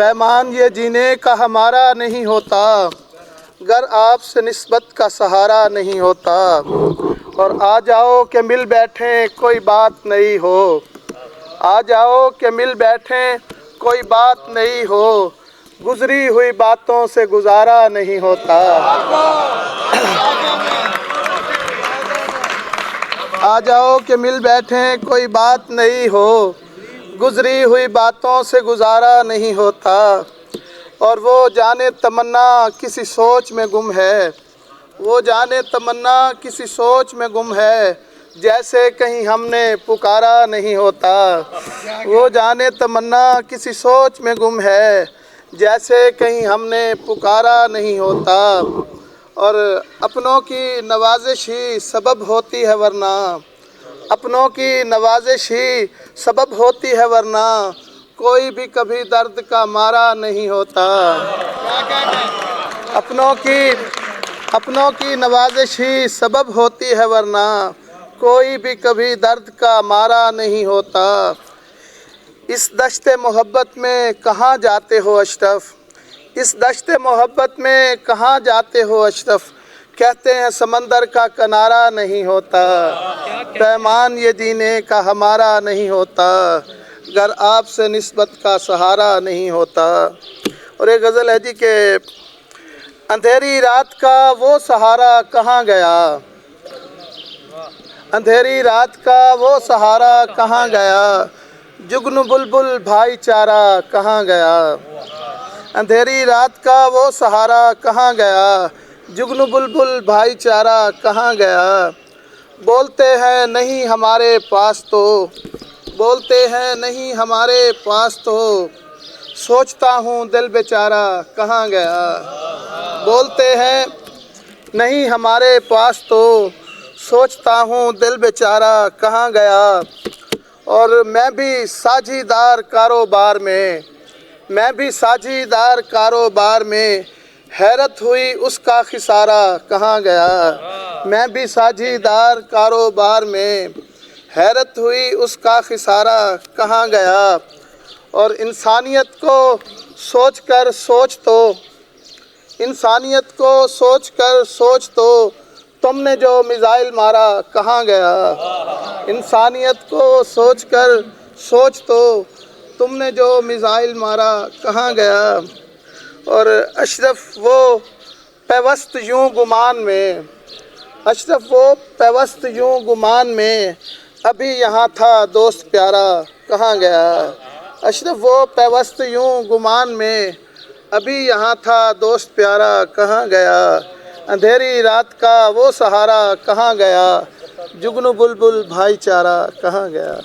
पैमान ये जीने का हमारा नहीं होता, गर आपसे निस्बत का सहारा नहीं होता। और आ जाओ कि मिल बैठें कोई बात नहीं हो, आ जाओ कि मिल बैठें कोई बात नहीं हो, गुजरी हुई बातों से गुजारा नहीं होता। आ जाओ कि मिल बैठें कोई बात नहीं हो, गुजरी हुई बातों से गुजारा नहीं होता। और वो जाने तमन्ना किसी सोच में गुम है, वो जाने तमन्ना किसी सोच में गुम है, जैसे कहीं हमने पुकारा नहीं होता। वो जाने तमन्ना किसी सोच में गुम है, जैसे कहीं हमने पुकारा नहीं होता। और अपनों की नवाजिश ही सबब होती है वरना, अपनों की नवाजिश ही सबब होती है वरना, कोई भी कभी दर्द का मारा नहीं होता। अपनों की नवाजिश ही सबब होती है वरना, कोई भी कभी दर्द का मारा नहीं होता। इस दश्ते मोहब्बत में कहाँ जाते हो अशरफ, इस दश्ते मोहब्बत में कहाँ जाते हो अशरफ, कहते हैं समंदर का किनारा नहीं होता। पैमान ये जीने का हमारा नहीं होता, गर आपसे निस्बत का सहारा नहीं होता। और एक गज़ल है जी कि अंधेरी रात का वो सहारा कहाँ गया, अंधेरी रात का वो सहारा कहाँ गया, जुगनू बुलबुल भाईचारा कहाँ गया। अंधेरी रात का वो सहारा कहाँ गया, जुगनू बुलबुल भाईचारा कहाँ गया। बोलते हैं नहीं हमारे पास तो, बोलते हैं नहीं हमारे पास तो, सोचता हूँ दिल बेचारा कहाँ गया। बोलते हैं नहीं हमारे पास तो, सोचता हूँ दिल बेचारा कहाँ गया। और मैं भी साझीदार कारोबार में, मैं भी साझीदार कारोबार में, हैरत हुई उसका खिसारा कहाँ गया। मैं भी साझीदार कारोबार में, हैरत हुई उसका खिसारा कहाँ गया। और इंसानियत को सोच कर सोच तो, इंसानियत को सोच कर सोच तो, तुमने जो मिसाइल मारा कहाँ गया। इंसानियत को सोच कर सोच तो, तुमने जो मिसाइल मारा कहाँ गया। और अशरफ वो पैवस्त यूं गुमान में, अशरफ वो पैवस्त यूं गुमान में, अभी यहाँ था दोस्त प्यारा कहाँ गया। अशरफ वो पैवस्त यूं गुमान में, अभी यहाँ था दोस्त प्यारा कहाँ गया। अंधेरी रात का वो सहारा कहाँ गया, जुगनू बुलबुल भाईचारा कहाँ गया।